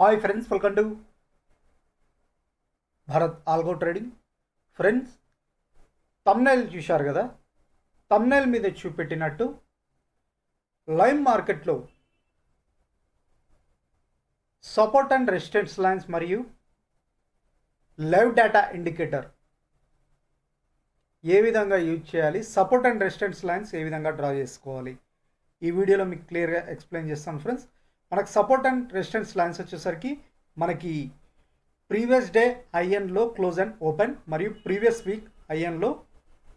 Hi friends, welcome to Bharat algo trading. Friends, thumbnail చూశారు కదా. Thumbnail మీద చూపెట్టినట్టు లైవ్ మార్కెట్లో సపోర్ట్ అండ్ రెసిస్టెన్స్ లైన్స్ మరియు లైవ్ డేటా ఇండికేటర్ ఏ విధంగా యూజ్ చేయాలి, సపోర్ట్ అండ్ రెసిస్టెన్స్ లైన్స్ ఏ విధంగా డ్రా చేసుకోవాలి, ఈ వీడియోలో మీకు క్లియర్గా ఎక్స్ప్లెయిన్ చేస్తాను. ఫ్రెండ్స్, మనకు సపోర్ట్ అండ్ రెసిస్టెన్స్ లైన్స్ వచ్చేసరికి మనకి ప్రీవియస్ డే ఐఎన్ లో క్లోజ్ అండ్ ఓపెన్ మరియు ప్రీవియస్ వీక్ ఐఎన్ లో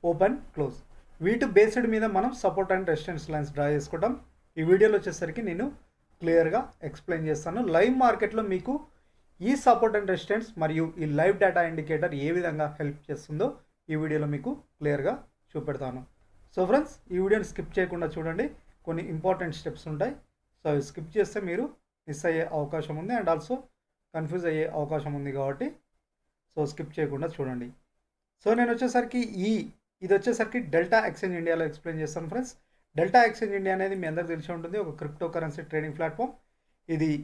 ఓపెన్ క్లోజ్, వీటి బేస్డ్ మీద మనం support and resistance lines draw చేసుకుంటాం. ఈ వీడియోలో వచ్చేసరికి నేను క్లియర్గా ఎక్స్ప్లెయిన్ చేస్తాను. లైవ్ మార్కెట్లో మీకు ఈ సపోర్ట్ అండ్ రెసిస్టెన్స్ మరియు ఈ లైవ్ డేటా ఇండికేటర్ ఏ విధంగా హెల్ప్ చేస్తుందో ఈ వీడియోలో మీకు క్లియర్గా చూపెడతాను. సో ఫ్రెండ్స్, ఈ వీడియోని స్కిప్ చేయకుండా చూడండి, కొన్ని ఇంపార్టెంట్ స్టెప్స్ ఉంటాయి. సో అవి స్కిప్ చేస్తే మీరు మిస్ అయ్యే అవకాశం ఉంది అండ్ ఆల్సో కన్ఫ్యూజ్ అయ్యే అవకాశం ఉంది కాబట్టి సో స్కిప్ చేయకుండా చూడండి. సో నేను వచ్చేసరికి ఇది వచ్చేసరికి డెల్టా ఎక్స్చేంజ్ ఇండియాలో ఎక్స్ప్లెయిన్ చేస్తాను. ఫ్రెండ్స్, డెల్టా ఎక్స్చేంజ్ ఇండియా అనేది మీ అందరికీ తెలిసి ఉంటుంది, ఒక క్రిప్టో కరెన్సీ ట్రేడింగ్ ప్లాట్ఫామ్.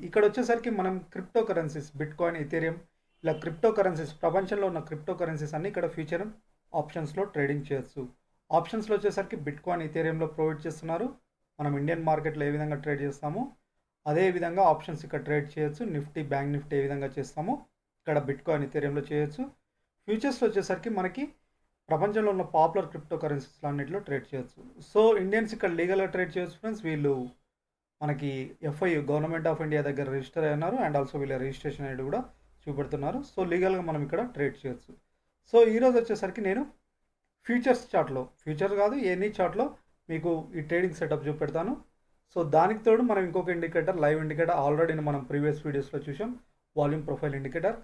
ఇక్కడ వచ్చేసరికి మనం క్రిప్టో కరెన్సీస్, బిట్కాయిన్, ఇథేరియం, ఇలా క్రిప్టో కరెన్సీస్, ప్రపంచంలో ఉన్న క్రిప్టో కరెన్సీస్ అన్ని ఇక్కడ ఫ్యూచర్ ఆప్షన్స్లో ట్రేడింగ్ చేయొచ్చు. ఆప్షన్స్లో వచ్చేసరికి బిట్కాయిన్, ఇథేరియంలో ప్రొవైడ్ చేస్తున్నారు. మనం ఇండియన్ మార్కెట్లో ఏ విధంగా ట్రేడ్ చేస్తామో అదే విధంగా ఆప్షన్స్ ఇక్కడ ట్రేడ్ చేయొచ్చు. నిఫ్టీ, బ్యాంక్ నిఫ్టీ ఏ విధంగా చేస్తామో ఇక్కడ బిట్కాయిన్, ఇథేరియంలో చేయొచ్చు. ఫ్యూచర్స్లో వచ్చేసరికి మనకి ప్రపంచంలో ఉన్న పాపులర్ క్రిప్టో కరెన్సీస్ అన్నింటిలో ట్రేడ్ చేయొచ్చు. సో ఇండియన్స్ ఇక్కడ లీగల్గా ట్రేడ్ చేయొచ్చు. ఫ్రెండ్స్, వీళ్ళు మనకి ఎఫ్ఐయు, గవర్నమెంట్ ఆఫ్ ఇండియా దగ్గర రిజిస్టర్ అయి ఉన్నారు అండ్ ఆల్సో వీళ్ళ రిజిస్ట్రేషన్ ఐడి కూడా చూపెడుతున్నారు. సో లీగల్గా మనం ఇక్కడ ట్రేడ్ చేయొచ్చు. సో ఈరోజు వచ్చేసరికి నేను ఫ్యూచర్స్ చార్ట్లో, ఫ్యూచర్ కాదు ఎనీ చార్ట్లో మీకు ఈ ట్రేడింగ్ సెటప్ చూపెడతాను. సో దానికి తోడు మనం ఇంకొక ఇండికేటర్, లైవ్ ఇండికేటర్ ఆల్రెడీ మనం ప్రీవియస్ వీడియోస్లో చూసాం, వాల్యూమ్ ప్రొఫైల్ ఇండికేటర్.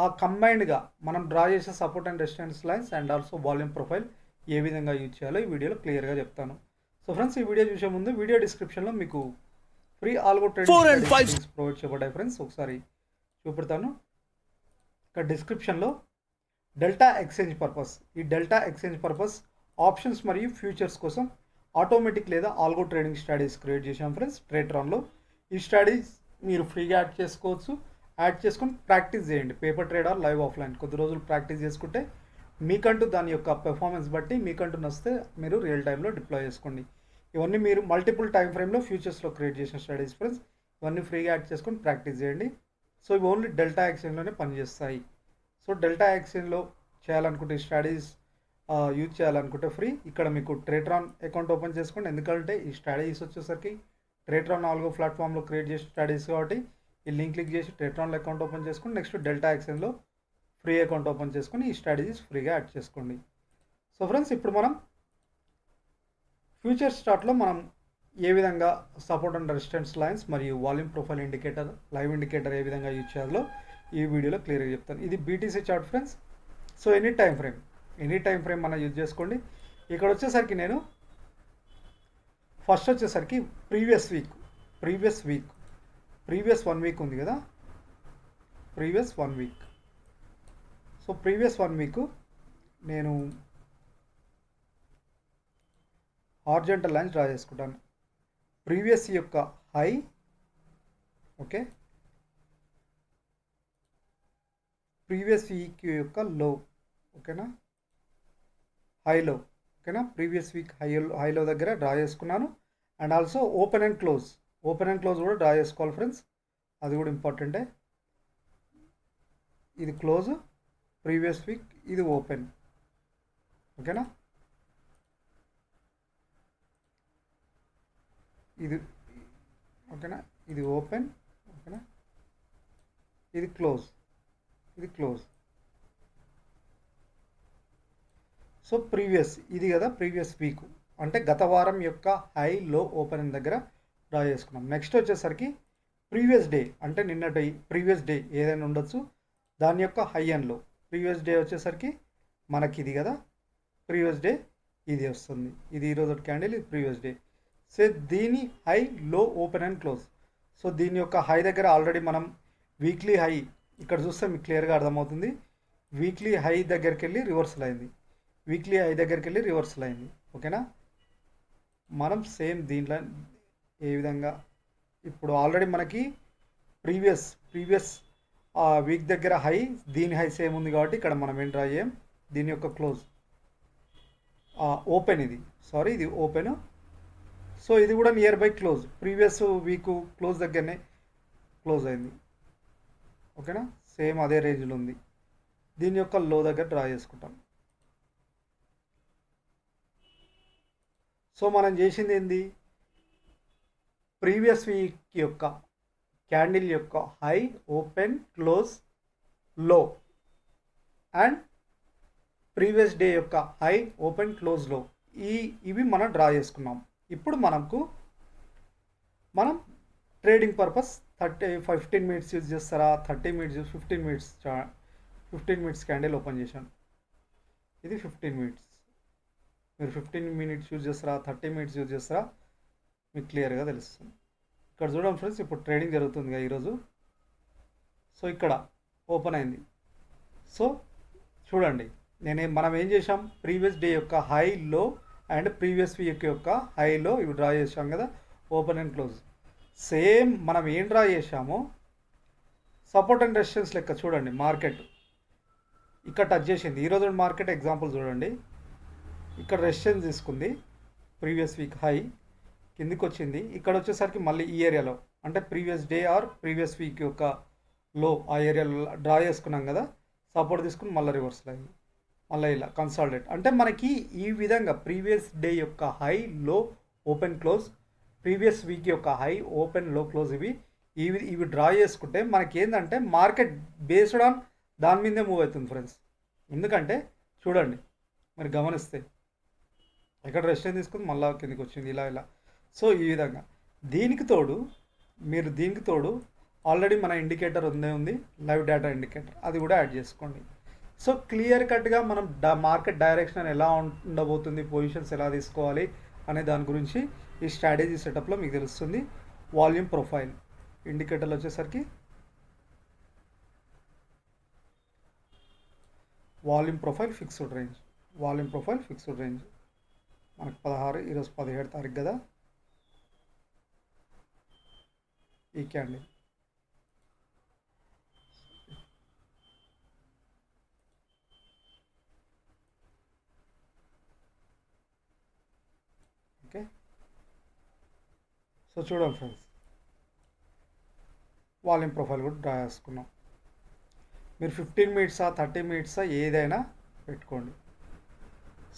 ఆ కంబైన్డ్గా మనం డ్రా చేసే support and resistance lines and also volume profile ఏ విధంగా యూజ్ చేయాలో ఈ వీడియోలో క్లియర్గా చెప్తాను. సో ఫ్రెండ్స్, ఈ వీడియో చూసే ముందు వీడియో డిస్క్రిప్షన్లో మీకు ఫ్రీ ఆల్గో ట్రేడింగ్ ప్రొవైడ్ చేయబడ్డాయి. ఫ్రెండ్స్, ఒకసారి చూపెడతాను. ఇక్కడ డిస్క్రిప్షన్లో డెల్టా ఎక్స్చేంజ్ పర్పస్, ఈ డెల్టా ఎక్స్చేంజ్ పర్పస్ ఆప్షన్స్ మరియు ఫ్యూచర్స్ కోసం ఆటోమేటిక్ లేదా ఆల్గో ట్రేడింగ్ స్ట్రాటజీస్ క్రియేట్ చేసాం. ఫ్రెండ్స్, ట్రేట్రాన్లో ఈ స్ట్రాటజీస్ మీరు ఫ్రీగా యాడ్ చేసుకోవచ్చు. యాడ్ చేసుకొని ప్రాక్టీస్ చేయండి. Paper trade are live offline కొద్ది రోజులు ప్రాక్టీస్ చేసుకుంటే మీకంటూ దాని యొక్క పెర్ఫార్మెన్స్ బట్టి మీకంటూ నస్తే మీరు రియల్ టైంలో డిప్లాయ్ చేసుకోండి. ఇవన్నీ మీరు మల్టిపుల్ టైం ఫ్రేమ్లో ఫ్యూచర్స్లో క్రియేట్ చేసిన స్ట్రాటజీస్. ఫ్రెండ్స్, ఇవన్నీ ఫ్రీగా యాడ్ చేసుకొని ప్రాక్టీస్ చేయండి. సో ఇవి ఓన్లీ డెల్టా ఎక్స్చేంజ్లోనే పనిచేస్తాయి. సో డెల్టా ఎక్స్చేంజ్లో చేయాలనుకుంటే ఈ స్ట్రాటజీస్ యూజ్ చేయాలనుకుంటే ఫ్రీ. ఇక్కడ మీకు ట్రేట్రాన్ అకౌంట్ ఓపెన్ చేసుకోండి, ఎందుకంటే ఈ స్ట్రాటజీస్ వచ్చేసరికి ట్రేట్రాన్ ఆల్గో ప్లాట్ఫామ్లో క్రియేట్ చేసిన స్ట్రాటజీస్ కాబట్టి ఈ లింక్ క్లిక్ చేసి ట్రేట్రాన్లో అకౌంట్ ఓపెన్ చేసుకొని నెక్స్ట్ డెల్టా ఎక్స్చేంజ్లో ఫ్రీ అకౌంట్ ఓపెన్ చేసుకొని ఈ స్ట్రాటజీస్ ఫ్రీగా యాడ్ చేసుకోండి. సో ఫ్రెండ్స్, ఇప్పుడు మనం ఫ్యూచర్ స్టార్ట్లో మనం ఏ విధంగా సపోర్ట్ అండ్ రెసిస్టెన్స్ లైన్స్ మరియు volume profile indicator, live indicator ఏ విధంగా యూజ్ చేయాలో ఈ వీడియోలో క్లియర్గా చెప్తాను. ఇది BTC chart friends. So any time frame మనం యూజ్ చేసుకోండి. ఇక్కడ వచ్చేసరికి నేను ఫస్ట్ వచ్చేసరికి ప్రీవియస్ 1 వీక్ ఉంది కదా, previous 1 week. So previous 1 week నేను హార్జెంటల్ లైన్స్ డ్రా చేసుకుంటాను. ప్రీవియస్ యొక్క హై, ఓకే, ప్రీవియస్ వీక్ యొక్క లో, ఓకేనా, హైలో, ఓకేనా. ప్రీవియస్ వీక్ హైలో దగ్గర డ్రా చేసుకున్నాను and also open and close కూడా డ్రా చేసుకోవాలి. ఫ్రెండ్స్, అది కూడా ఇంపార్టెంటే. ఇది క్లోజ్ ప్రీవియస్ వీక్, ఇది ఓపెన్, ఓకేనా. ఇది ఓకేనా, ఇది ఓపెన్, ఓకేనా, ఇది క్లోజ్. సో ప్రీవియస్ ఇది కదా, ప్రీవియస్ వీక్ అంటే గత వారం యొక్క హై లో ఓపెనింగ్ దగ్గర డ్రా చేసుకున్నాం. నెక్స్ట్ వచ్చేసరికి ప్రీవియస్ డే అంటే నిన్నటి ప్రీవియస్ డే ఏదైనా ఉండొచ్చు, దాని యొక్క హై అండ్ లో. ప్రీవియస్ డే వచ్చేసరికి మనకి ఇది కదా, ప్రీవియస్ డే ఇది వస్తుంది, ఇది ఈరోజు క్యాండిల్, ఇది ప్రీవియస్ డే. సో దీని హై, లో, ఓపెన్ అండ్ క్లోజ్. సో దీని యొక్క హై దగ్గర ఆల్రెడీ మనం వీక్లీ హై ఇక్కడ చూస్తే మీకు క్లియర్గా అర్థమవుతుంది. వీక్లీ హై దగ్గరికి వెళ్ళి రివర్సల్ అయింది, ఓకేనా. మనం సేమ్ దీంట్లో ఏ విధంగా ఇప్పుడు ఆల్రెడీ మనకి ప్రీవియస్ వీక్ దగ్గర హై, దీని హై సేమ్ ఉంది కాబట్టి ఇక్కడ మనం ఏం డ్రా చేయం. దీని యొక్క క్లోజ్ ఓపెన్, ఇది ఓపెన్. సో ఇది కూడా near by close, previous week close దగ్గరనే క్లోజ్ అయింది. ఓకేనా, సేమ్ అదే రేంజ్లో ఉంది. దీని యొక్క లో దగ్గర డ్రా చేసుకుంటాం. సో మనం చేసింది ఏంది, ప్రీవియస్ వీక్ యొక్క క్యాండిల్ యొక్క హై, ఓపెన్, క్లోజ్, లో అండ్ ప్రీవియస్ డే యొక్క హై, ఓపెన్, క్లోజ్, లో, ఇవి మనం డ్రా చేసుకున్నాం. ఇప్పుడు మనం ట్రేడింగ్ పర్పస్ 15 మినిట్స్ యూజ్ చేస్తారా, 30 మినిట్స్, 15 మినిట్స్ క్యాండిల్ ఓపెన్ చేశాను. ఇది 15 మినిట్స్. మీరు 15 మినిట్స్ యూజ్ చేస్తారా, 30 మినిట్స్ యూజ్ చేస్తారా, మీకు క్లియర్గా తెలుస్తుంది. ఇక్కడ చూడండి ఫ్రెండ్స్, ఇప్పుడు ట్రేడింగ్ జరుగుతుంది ఈరోజు. సో ఇక్కడ ఓపెన్ అయింది. సో చూడండి, మనం ఏం చేసాం, ప్రీవియస్ డే యొక్క హై, లో అండ్ ప్రీవియస్ వీక్ యొక్క హై, లో ఇవి డ్రా చేసాం కదా, ఓపెన్ అండ్ క్లోజ్. సేమ్ మనం ఏం డ్రా చేసామో సపోర్ట్ అండ్ రెసిస్టెన్స్ లెక్క చూడండి. మార్కెట్ ఇక్కడ టచ్ చేసింది. ఈరోజు మార్కెట్ ఎగ్జాంపుల్ చూడండి. ఇక్కడ రెసిస్టెన్స్ తీసుకుంది, ప్రీవియస్ వీక్ హై, కిందికి వచ్చింది. ఇక్కడ వచ్చేసరికి మళ్ళీ ఈ ఏరియాలో, అంటే previous day or previous week యొక్క లో, ఆ ఏరియాలో డ్రా చేసుకున్నాం కదా, సపోర్ట్ తీసుకుని మళ్ళీ రివర్సల్ అయింది. మళ్ళీ ఇలా కన్సాలిడేట్. అంటే మనకి ఈ విధంగా ప్రీవియస్ డే యొక్క హై, లో, ఓపెన్, క్లోజ్, ప్రీవియస్ వీక్ యొక్క హై, ఓపెన్, లో, క్లోజ్, ఇవి డ్రా చేసుకుంటే మనకి ఏంటంటే మార్కెట్ బేస్డ్ ఆన్ దాని మీదే మూవ్ అవుతుంది ఫ్రెండ్స్. ఎందుకంటే చూడండి, మరి గమనిస్తే ఇక్కడ రెసిస్టెన్స్ తీసుకుని మళ్ళీ కిందకి వచ్చింది, ఇలా. సో ఈ విధంగా దీనికి తోడు ఆల్రెడీ మన ఇండికేటర్ ఉంది, లైవ్ డేటా ఇండికేటర్, అది కూడా యాడ్ చేసుకోండి. సో క్లియర్ కట్గా మనం మార్కెట్ డైరెక్షన్ ఎలా ఉండబోతుంది, పొజిషన్స్ ఎలా తీసుకోవాలి అనే దాని గురించి ఈ స్ట్రాటజీ సెటప్లో మీకు తెలుస్తుంది. వాల్యూమ్ ప్రొఫైల్ ఇండికేటర్లు వచ్చేసరికి వాల్యూమ్ ప్రొఫైల్ ఫిక్స్డ్ రేంజ్, మనకు 16, ఈరోజు 17 తారీఖు కదా. ఈ క్యాండిల్ ఓకే. సో చూడండి ఫ్రెండ్స్, వాల్యూమ్ ప్రొఫైల్ కూడా డ్రా చేసుకున్నాం. మీరు 15 మినిట్సా 30 మినిట్సా ఏదైనా పెట్టుకోండి.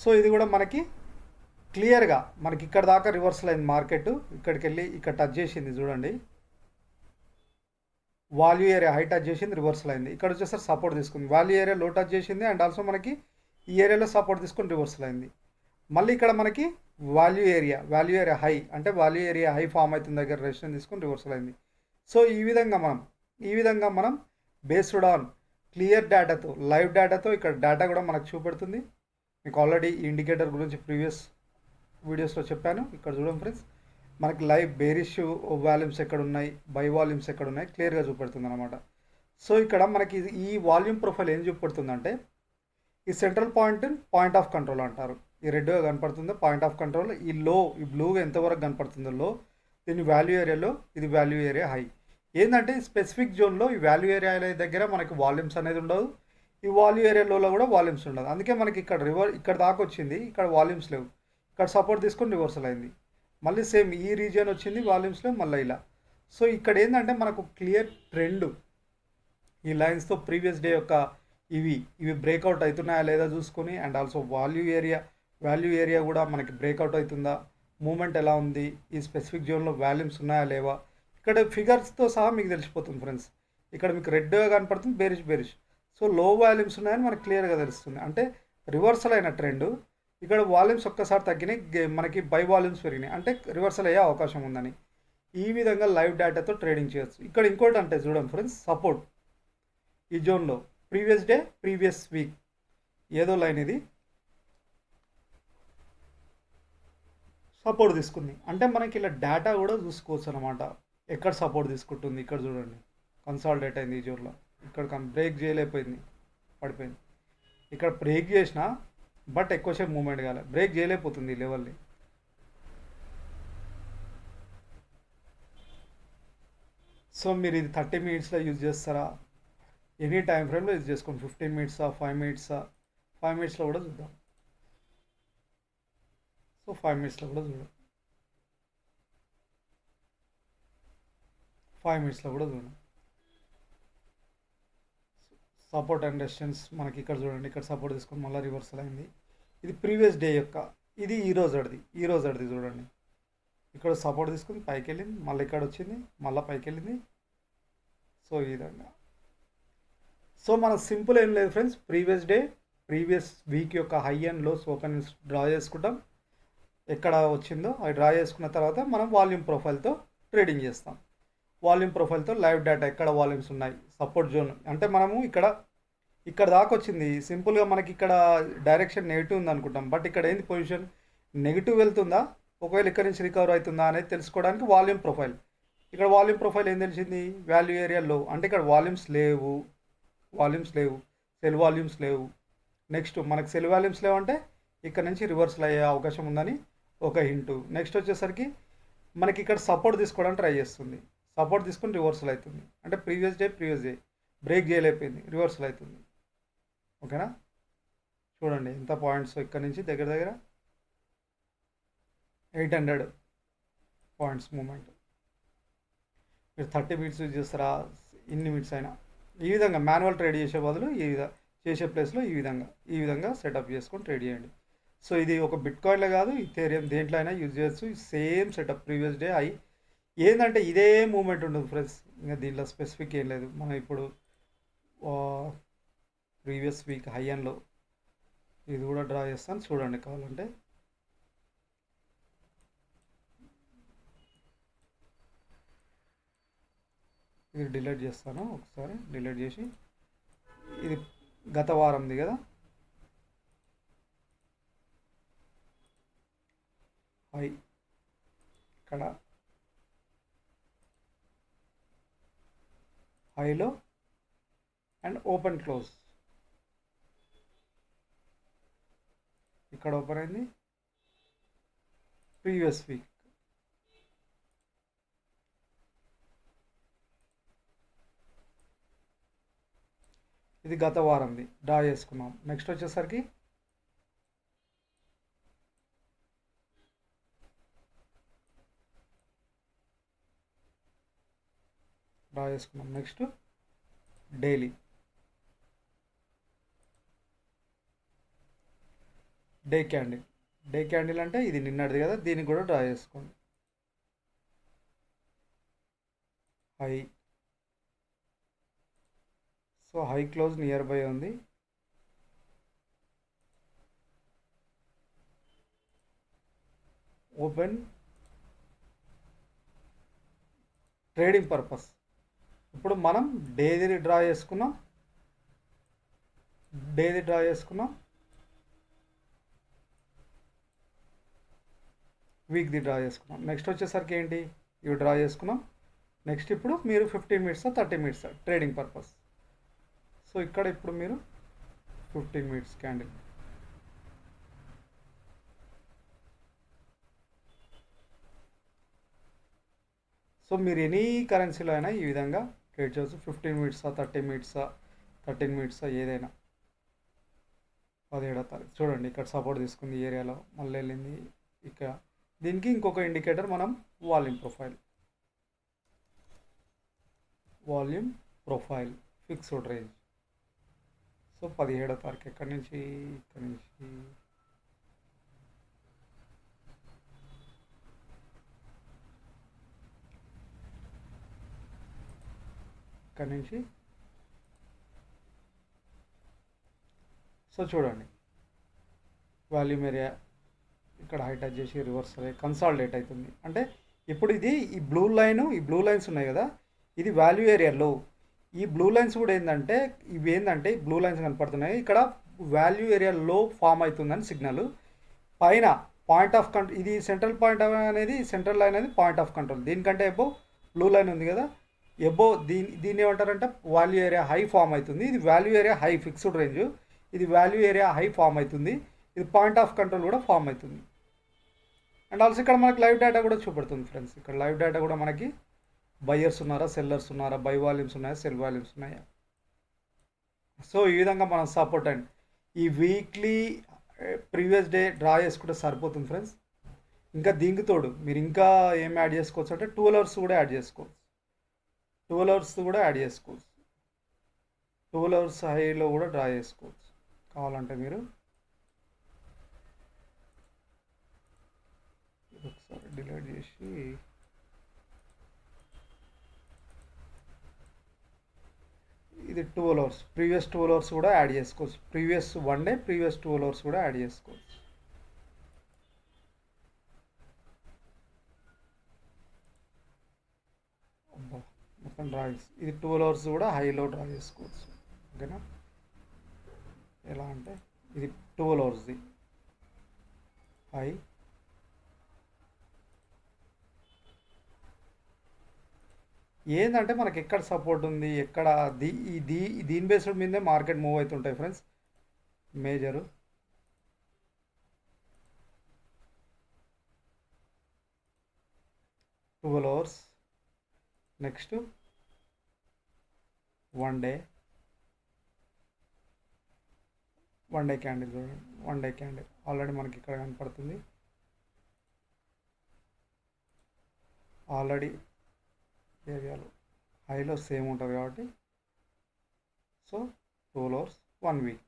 సో ఇది కూడా మనకి క్లియర్గా మనకి ఇక్కడ దాకా రివర్సల్ అయింది మార్కెట్. ఇక్కడికి వెళ్ళి ఇక్కడ టచ్ చేసింది చూడండి, వాల్యూ ఏరియా హై టచ్ చేసింది, రివర్సల్ అయింది. ఇక్కడ వచ్చేసరికి సపోర్ట్ తీసుకుంది, వాల్యూ ఏరియా లో టచ్ చేసింది అండ్ ఆల్సో మనకి ఈ ఏరియాలో సపోర్ట్ తీసుకొని రివర్సల్ అయింది. మళ్ళీ ఇక్కడ మనకి వాల్యూ ఏరియా హై, అంటే వాల్యూ ఏరియా హై ఫామ్ అవుతుంది దగ్గర రెసిస్టెన్స్ తీసుకొని రివర్సల్ అయింది. సో ఈ విధంగా మనం బేస్డ్ ఆన్ క్లియర్ డేటాతో, లైవ్ డేటాతో, ఇక్కడ డేటా కూడా మనకు చూపెడుతుంది. మీకు ఆల్రెడీ ఈ ఇండికేటర్ గురించి ప్రీవియస్ వీడియోస్లో చెప్పాను. ఇక్కడ చూడండి ఫ్రెండ్స్, మనకి లైవ్ బేరిష్ వాల్యూమ్స్ ఎక్కడ ఉన్నాయి, బై వాల్యూమ్స్ ఎక్కడ ఉన్నాయి క్లియర్గా చూపెడుతుంది అనమాట. సో ఇక్కడ మనకి ఈ వాల్యూమ్ ప్రొఫైల్ ఏం చూపెడుతుందంటే, ఈ సెంట్రల్ పాయింట్ ఆఫ్ కంట్రోల్ అంటారు. ఈ రెడ్గా కనపడుతుందో పాయింట్ ఆఫ్ కంట్రోల్, ఈ బ్లూగా ఎంతవరకు కనపడుతుందో లో, దీని వాల్యూ ఏరియాలో, ఇది వాల్యూ ఏరియా హై. ఏంటంటే స్పెసిఫిక్ జోన్లో ఈ వాల్యూ ఏరియా దగ్గర మనకి వాల్యూమ్స్ అనేది ఉండదు, ఈ వాల్యూ ఏరియాలో కూడా వాల్యూమ్స్ ఉండదు. అందుకే మనకి ఇక్కడ దాకా వచ్చింది, ఇక్కడ వాల్యూమ్స్ లేవు, ఇక్కడ సపోర్ట్ తీసుకొని రివర్సల్ అయింది. మళ్ళీ సేమ్ ఈ రీజియన్ వచ్చింది, వాల్యూమ్స్ లేవు, మళ్ళీ ఇలా. సో ఇక్కడ ఏంటంటే మనకు క్లియర్ ట్రెండ్ ఈ లైన్స్తో ప్రీవియస్ డే యొక్క ఇవి బ్రేక్అవుట్ అవుతున్నాయా లేదా చూసుకొని, అండ్ ఆల్సో వాల్యూ ఏరియా కూడా మనకి బ్రేక్అవుట్ అవుతుందా, మూమెంట్ ఎలా ఉంది, ఈ స్పెసిఫిక్ జోన్లో వాల్యూమ్స్ ఉన్నాయా లేవా, ఇక్కడ ఫిగర్స్తో సహా మీకు తెలిసిపోతుంది ఫ్రెండ్స్. ఇక్కడ మీకు రెడ్గా కనపడుతుంది, బేరిష్. సో లో వాల్యూమ్స్ ఉన్నాయని మనకు క్లియర్గా తెలుస్తుంది, అంటే రివర్సల్ అయిన ట్రెండ్. ఇక్కడ వాల్యూమ్స్ ఒక్కసారి తగ్గినాయి, మనకి బై వాల్యూమ్స్ పెరిగినాయి, అంటే రివర్సల్ అయ్యే అవకాశం ఉందని. ఈ విధంగా లైవ్ డేటాతో ట్రేడింగ్ చేయొచ్చు. ఇక్కడ ఇంకోటి అంటే చూడండి ఫ్రెండ్స్, సపోర్ట్ ఈ జోన్లో ప్రీవియస్ డే, ప్రీవియస్ వీక్ ఏదో లైన్ ఇది సపోర్ట్ తీసుకుంది, అంటే మనకి ఇలా డేటా కూడా చూసుకోవచ్చు అనమాట. ఎక్కడ సపోర్ట్ తీసుకుంటుంది, ఇక్కడ చూడండి కన్సాలిడేట్ అయింది ఈ జోన్లో, ఇక్కడ బ్రేక్ చేయలేకపోయింది, పడిపోయింది. ఇక్కడ బ్రేక్ చేసిన బట్ ఎక్కువసేపు మూమెంట్ కాలే, బ్రేక్ చేయలేకపోతుంది ఈ లెవెల్ని. సో మీరు ఇది 30 మినిట్స్లో యూజ్ చేస్తారా, ఎనీ టైం ఫ్రేమ్లో యూజ్ చేసుకోండి. 15 మినిట్సా, 5 మినిట్సా, 5 మినిట్స్లో కూడా చూద్దాం. సో 5 మినిట్స్లో కూడా చూడండి, 5 మినిట్స్లో కూడా చూడండి. సపోర్ట్ అండ్ రెసిస్టెన్స్ మనకి ఇక్కడ చూడండి, ఇక్కడ సపోర్ట్ తీసుకొని మళ్ళీ రివర్సల్ అయింది. ఇది ప్రీవియస్ డే యొక్క, ఇది ఈ రోజు అడిది చూడండి. ఇక్కడ సపోర్ట్ తీసుకుని పైకి వెళ్ళింది, మళ్ళీ ఇక్కడ వచ్చింది, మళ్ళీ పైకి వెళ్ళింది. సో ఈ విధంగా. సో మన సింపుల్ ఏం లేదు ఫ్రెండ్స్, ప్రీవియస్ వీక్ యొక్క high and lows open draw చేసుకుంటాం. ఎక్కడ వచ్చిందో అది డ్రా చేసుకున్న తర్వాత మనం వాల్యూమ్ ప్రొఫైల్తో ట్రేడింగ్ చేస్తాం. వాల్యూమ్ ప్రొఫైల్తో లైవ్ డేటా ఎక్కడ వాల్యూమ్స్ ఉన్నాయి, సపోర్ట్ జోన్ అంటే మనము ఇక్కడ దాకా వచ్చింది. సింపుల్గా మనకి ఇక్కడ డైరెక్షన్ నెగిటివ్ ఉంది అనుకుంటాం, బట్ ఇక్కడ ఏంది పొజిషన్ నెగిటివ్ వెళ్తుందా, ఒకవేళ ఇక్కడ నుంచి రికవర్ అవుతుందా అనేది తెలుసుకోవడానికి వాల్యూమ్ ప్రొఫైల్. ఇక్కడ వాల్యూమ్ ప్రొఫైల్ ఏం తెలిసింది, వాల్యూ ఏరియా లో, అంటే ఇక్కడ వాల్యూమ్స్ లేవు, సెల్ వాల్యూమ్స్ లేవు. నెక్స్ట్ మనకు సెల్ వాల్యూమ్స్ లేవంటే ఇక్కడ నుంచి రివర్సల్ అయ్యే అవకాశం ఉందని ఒక హింటు. నెక్స్ట్ వచ్చేసరికి మనకి ఇక్కడ సపోర్ట్ తీసుకోవడానికి ట్రై చేస్తుంది, సపోర్ట్ తీసుకుని రివర్సల్ అవుతుంది. అంటే ప్రీవియస్ డే బ్రేక్ చేయలేకపోయింది, రివర్సల్ అవుతుంది. ఓకేనా, చూడండి ఎంత పాయింట్స్, ఇక్కడ నుంచి దగ్గర 800 పాయింట్స్ మూమెంట్. మీరు 30 మినిట్స్ యూజ్ చేస్తారా, ఇన్ని మినిట్స్ అయినా ఈ విధంగా మాన్యువల్ ట్రేడ్ చేసే బదులు చేసే ప్లేస్లో ఈ విధంగా సెటప్ చేసుకొని ట్రేడ్ చేయండి. సో ఇది ఒక బిట్కాయిన్లో కాదు, ఇథేరియం దేంట్లో అయినా యూజ్ చేయొచ్చు. Same setup previous day high ఏంటంటే ఇదే మూమెంట్ ఉంటుంది ఫ్రెండ్స్, ఇంకా దీంట్లో స్పెసిఫిక్ ఏం లేదు. మనం ఇప్పుడు ప్రీవియస్ వీక్ హై అండ్లో ఇది కూడా డ్రా చేస్తాను చూడండి కావాలంటే. ఇది డిలీట్ చేస్తాను, ఒకసారి డిలీట్ చేసి, ఇది గత వారంది కదా, హై ఇక్కడ హైలో అండ్ ఓపెన్ క్లోజ్, ఇక్కడ ఓపెన్ అయింది ప్రీవియస్ వీక్. ఇది గత వారంది డ్రా చేసుకున్నాం. నెక్స్ట్ వచ్చేసరికి డ్రా చేసుకున్నాం. నెక్స్ట్ డైలీ డే క్యాండిల్ అంటే ఇది నిన్నటిది కదా, దీనికి కూడా డ్రా చేసుకోండి. High, so high close near by ఉంది, ఓపెన్ ట్రేడింగ్ పర్పస్. ఇప్పుడు మనం డైలీ డ్రా చేసుకున్నాం, వీక్ది డ్రా చేసుకున్నాం. నెక్స్ట్ వచ్చేసరికి ఏంటి, ఇవి డ్రా చేసుకున్నాం. నెక్స్ట్ ఇప్పుడు మీరు 15 minutes 30 minutes trading purpose. So ఇక్కడ ఇప్పుడు మీరు 15 మినిట్స్ క్యాండిల్, సో మీరు ఎనీ కరెన్సీలో అయినా ఈ విధంగా ట్రేడ్ చేయవచ్చు. 15 మినిట్సా, 30 మినిట్సా, 13 మినిట్సా, ఏదైనా. 17వ తారీఖు చూడండి, ఇక్కడ సపోర్ట్ తీసుకుంది ఏరియాలో, మళ్ళీ వెళ్ళింది ఇక్కడ. దీనికి ఇంకొక ఇండికేటర్ మనం volume profile fixed range. So 17వ తారీఖు ఇక్కడ నుంచి ఇక్కడ నుంచి సో చూడండి వాల్యూమ్ ఏరియా ఇక్కడ హై టచ్ చేసి రివర్స్ అయ్యి కన్సాలిడేట్ అవుతుంది. అంటే ఇప్పుడు ఇది ఈ బ్లూ లైన్స్ ఉన్నాయి కదా, ఇది వాల్యూ ఏరియాలో. ఈ బ్లూ లైన్స్ కూడా ఏంటంటే బ్లూ లైన్స్ కనపడుతున్నాయి, ఇక్కడ వాల్యూ ఏరియాలో ఫామ్ అవుతుందని సిగ్నల్. పైన పాయింట్ ఆఫ్ కంట్రోల్, ఇది సెంట్రల్ పాయింట్ అనేది సెంట్రల్ లైన్ అనేది పాయింట్ ఆఫ్ కంట్రోల్. దీనికంటే ఎబో బ్లూ లైన్ ఉంది కదా, ఎబో దీన్ని ఏమంటారంటే వాల్యూ ఏరియా హై ఫామ్ అవుతుంది. ఇది value area high fixed range, ఇది వాల్యూ ఏరియా హై ఫామ్ అవుతుంది, ఇది పాయింట్ ఆఫ్ కంట్రోల్ కూడా ఫామ్ అవుతుంది. అండ్ ఆల్సో ఇక్కడ మనకి లైవ్ డేటా కూడా చూపెడుతుంది ఫ్రెండ్స్. ఇక్కడ లైవ్ డేటా కూడా మనకి బయ్యర్స్ ఉన్నారా, సెల్లర్స్ ఉన్నారా, బై వాల్యూమ్స్ ఉన్నాయా, సెల్ వాల్యూమ్స్ ఉన్నాయా. సో ఈ విధంగా మనం సపోర్ట్ అండ్ ఈ వీక్లీ ప్రీవియస్ డే డ్రా చేసుకుంటే సరిపోతుంది ఫ్రెండ్స్. ఇంకా దీనికి తోడు మీరు ఇంకా ఏం యాడ్ చేసుకోవచ్చు అంటే 12 అవర్స్ కూడా యాడ్ చేసుకోవచ్చు. 12 అవర్స్ కూడా యాడ్ చేసుకోవచ్చు. 12 అవర్స్ హైలో కూడా డ్రా చేసుకోవచ్చు కావాలంటే మీరు. ఒకసారి డిలీట్ చేసి ఇది 12 అవర్స్, ప్రీవియస్ 12 అవర్స్ కూడా యాడ్ చేసుకోవచ్చు. ప్రీవియస్ 1 డే, ప్రీవియస్ 12 అవర్స్ కూడా యాడ్ చేసుకోవచ్చు. మొత్తం డ్రాయింగ్స్ ఇది 12 అవర్స్ కూడా హైలో డ్రా చేసుకోవచ్చు. ఓకేనా. ఎలా అంటే ఇది 12 అవర్స్ది హై, ఏంటంటే మనకి ఎక్కడ సపోర్ట్ ఉంది, ఎక్కడ దీని బేస్డ్ మీదే మార్కెట్ మూవ్ అవుతుంటాయి friends. Major 12 hours, next 1 day, 1 day candle చూడండి. 1 డే క్యాండిల్ ఆల్రెడీ మనకి ఇక్కడ కనపడుతుంది. ఆల్రెడీ ఏరియాలో హైలో సేమ్ ఉంటుంది కాబట్టి so 12 hours 1 week.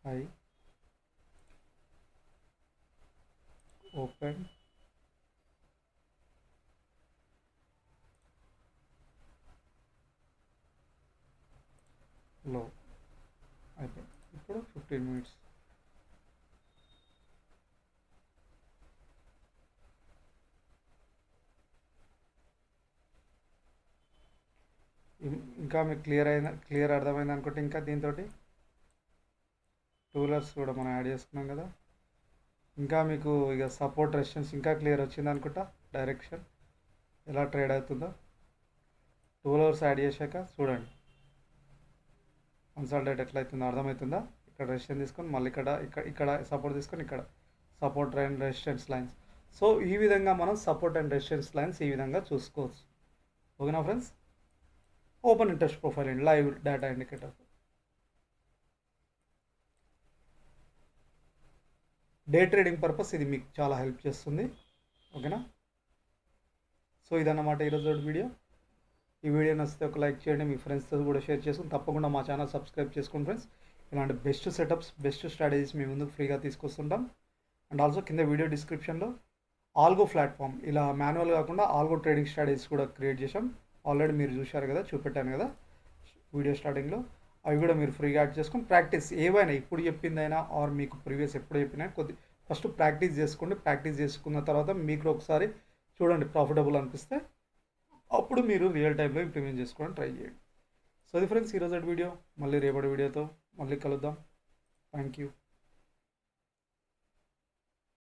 High, open, లో అయిపోయింది. ఇప్పుడు 15 మినిట్స్. ఇంకా మీకు క్లియర్ అర్థమైంది అనుకుంటే ఇంకా దీంతో 12 అవర్స్ కూడా మనం యాడ్ చేసుకున్నాం కదా. ఇంకా మీకు ఇక సపోర్ట్ రెసిస్టెన్స్ ఇంకా క్లియర్ వచ్చింది అనుకుంటా. డైరెక్షన్ ఎలా ట్రేడ్ అవుతుందో 12 అవర్స్ యాడ్ చేశాక చూడండి కన్సల్టేట్ ఎట్లా అవుతుందో అర్థమవుతుందా. ఇక్కడ రెసిస్టెన్స్ తీసుకొని మళ్ళీ ఇక్కడ సపోర్ట్ తీసుకొని ఇక్కడ support and resistance lines. So ఈ విధంగా మనం సపోర్ట్ అండ్ రెసిస్టెన్స్ లైన్స్ ఈ విధంగా చూసుకోవచ్చు. ఓకేనా friends. Open interest profile and live data indicator. Day trading purpose ఇది మీకు చాలా హెల్ప్ చేస్తుంది. ఓకేనా. సో ఇదన్నమాట ఈరోజు వీడియో. ఈ వీడియో నచ్చితే ఒక లైక్ చేయండి, మీ ఫ్రెండ్స్తో కూడా షేర్ చేసుకుని తప్పకుండా మా ఛానల్ సబ్స్క్రైబ్ చేసుకోండి ఫ్రెండ్స్. ఇలాంటి బెస్ట్ సెటప్స్, బెస్ట్ స్ట్రాటజీస్ మీ ముందుకు ఫ్రీగా తీసుకొస్తుంటాం. అండ్ ఆల్సో కింద వీడియో డిస్క్రిప్షన్లో ఆల్గో ప్లాట్ఫామ్, ఇలా మాన్యువల్ కాకుండా ఆల్గో ట్రేడింగ్ స్ట్రాటజీస్ కూడా క్రియేట్ చేసాం. ఆల్రెడీ మీరు చూశారు కదా, చూపెట్టాను కదా వీడియో స్టార్టింగ్లో. అవి కూడా మీరు ఫ్రీగా యాడ్ చేసుకొని ప్రాక్టీస్ ఏవైనా ఇప్పుడు చెప్పిందైనా ఆర్ మీకు ప్రీవియస్ ఎప్పుడు చెప్పినా ఫస్ట్ ప్రాక్టీస్ చేసుకోండి. ప్రాక్టీస్ చేసుకున్న తర్వాత మీకు ఒకసారి చూడండి ప్రాఫిటబుల్ అనిపిస్తే అప్పుడు మీరు రియల్ టైంలో ఇంప్లిమెంట్ చేసుకోవడానికి ట్రై చేయండి. సో అది ఫ్రెండ్స్ ఈరోజు వీడియో. మళ్ళీ రేపటి వీడియోతో మళ్ళీ కలుద్దాం. Thank you.